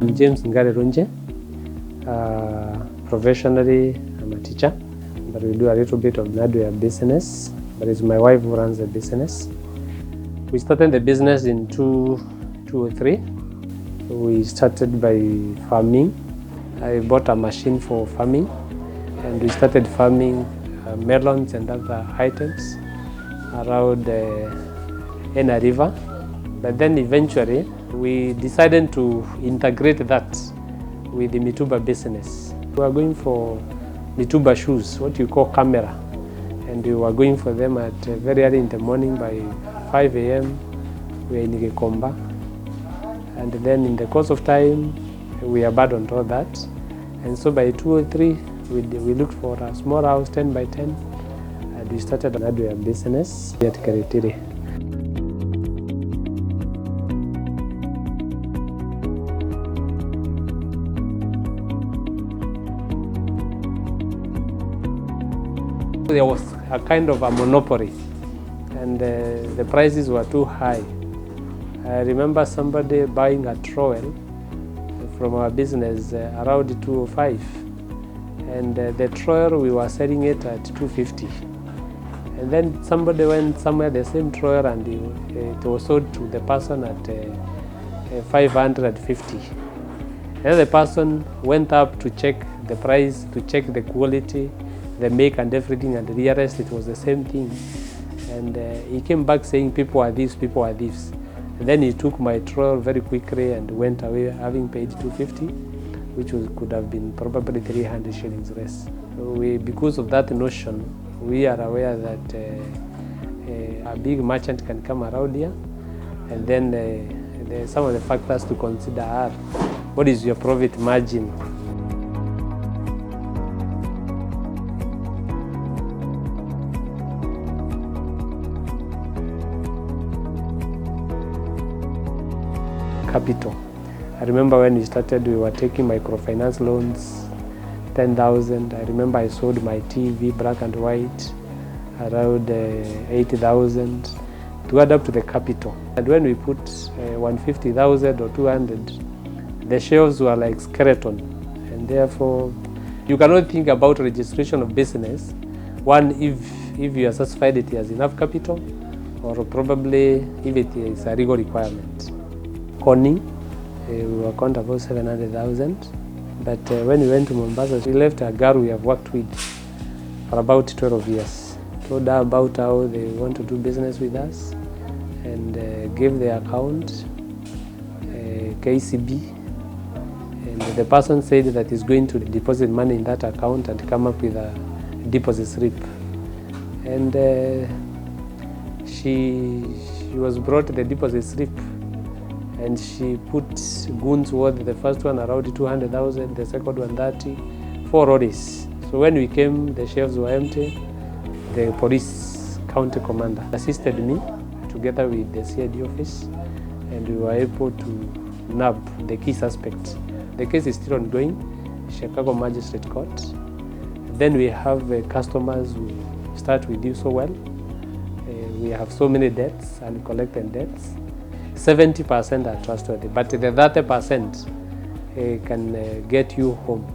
I'm James Ngari. Professionally, I'm a teacher, but we do a little bit of Ngari business. But it's my wife who runs the business. We started the business in 2003. We started by farming. I bought a machine for farming, and we started farming melons and other items around the Ngari River. But then eventually, we decided to integrate that with the Mituba business. We are going for Mituba shoes, what you call camera. And we were going for them at very early in the morning by 5 a.m. We are in Gikomba. And then in the course of time, we abandoned all that. And so by 2003, we looked for a small house, 10 by 10, and we started another business at Karitiri. There was a kind of a monopoly, and the prices were too high. I remember somebody buying a trowel from our business around 205, and the trowel we were selling it at 250. And then somebody went somewhere the same trowel, and it was sold to the person at 550. And the person went up to check the price, to check the quality, the make and everything, and realized it was the same thing. And he came back saying, people are thieves, people are thieves. And then he took my trowel very quickly and went away, having paid 250, which could have been probably 300 shillings less. So because of that notion, we are aware that a big merchant can come around here, and then some of the factors to consider are, what is your profit margin? Capital. I remember when we started, we were taking microfinance loans, 10,000. I remember I sold my TV, black and white, around 80,000 to add up to the capital. And when we put 150,000 or 200, the shelves were like skeleton, and therefore you cannot think about registration of business. One, if you are satisfied it has enough capital, or probably if it is a legal requirement. Conning, we were count about 700,000. But when we went to Mombasa, we left a girl we have worked with for about 12 years. Told her about how they want to do business with us, and gave the account, KCB. And the person said that he's going to deposit money in that account and come up with a deposit slip. And she was brought the deposit slip, and she put goods worth, the first one around 200,000, the second one 30, 4 lorries. So when we came, the shelves were empty. The police county commander assisted me together with the CID office, and we were able to nab the key suspects. The case is still ongoing, Chicago Magistrate Court. Then we have customers who start with you so well. We have so many debts, uncollected debts. 70% are trustworthy, but the 30% can get you home.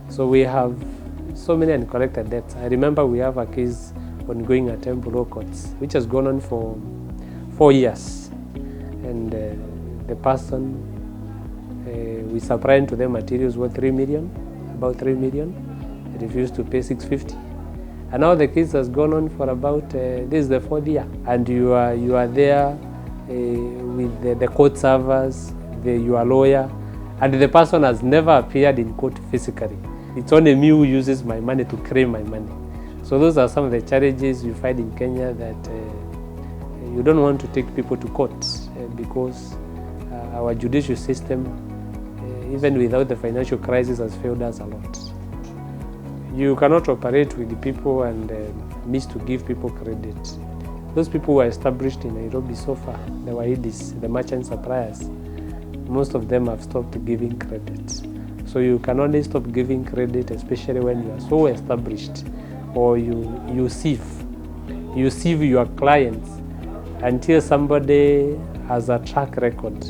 So we have so many uncollected debts. I remember we have a case ongoing at Temple Courts, which has gone on for 4 years. And the person, we supplied to them materials worth 3 million, about 3 million. They refused to pay 650. And now the case has gone on for about, this is the 4th year. And you are there with the court servers, your lawyer, and the person has never appeared in court physically. It's only me who uses my money to claim my money. So those are some of the challenges you find in Kenya, that you don't want to take people to court because our judicial system, even without the financial crisis, has failed us a lot. You cannot operate with the people and miss to give people credit. Those people who are established in Nairobi so far, the Wahidis, the merchant suppliers, most of them have stopped giving credit. So you can only stop giving credit, especially when you are so established, or you sieve your clients until somebody has a track record.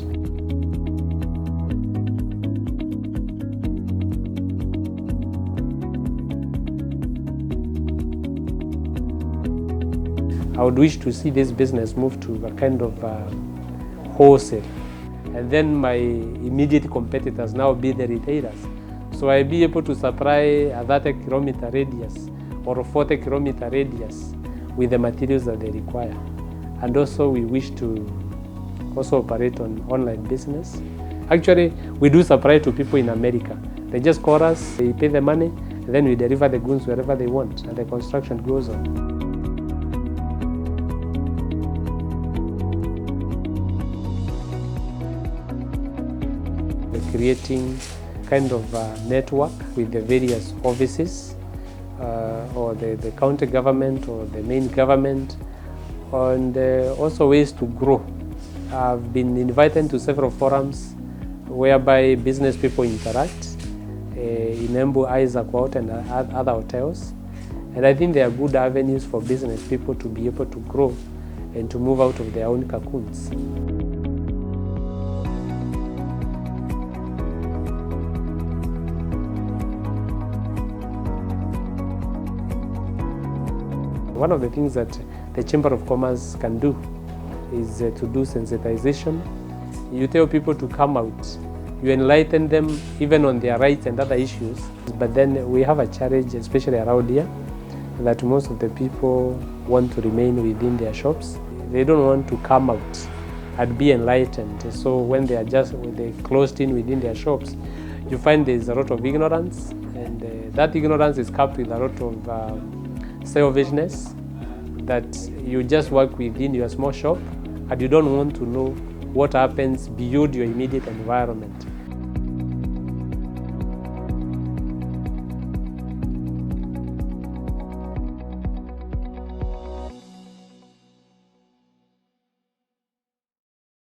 I would wish to see this business move to a kind of wholesale. And then my immediate competitors now be the retailers. So I'll be able to supply a 30-kilometer radius or a 40-kilometer radius with the materials that they require. And also we wish to also operate on online business. Actually, we do supply to people in America. They just call us, they pay the money, and then we deliver the goods wherever they want, and the construction goes on. We're creating kind of a network with the various offices or the county government or the main government, and also ways to grow. I've been invited to several forums whereby business people interact in Embu, Isaac Out, and other hotels. And I think there are good avenues for business people to be able to grow and to move out of their own cocoons. One of the things that the Chamber of Commerce can do is to do sensitization. You tell people to come out. You enlighten them even on their rights and other issues. But then we have a challenge, especially around here, that most of the people want to remain within their shops. They don't want to come out and be enlightened. So when they're closed in within their shops, you find there's a lot of ignorance, and that ignorance is coupled with a lot of selfishness, that you just work within your small shop and you don't want to know what happens beyond your immediate environment.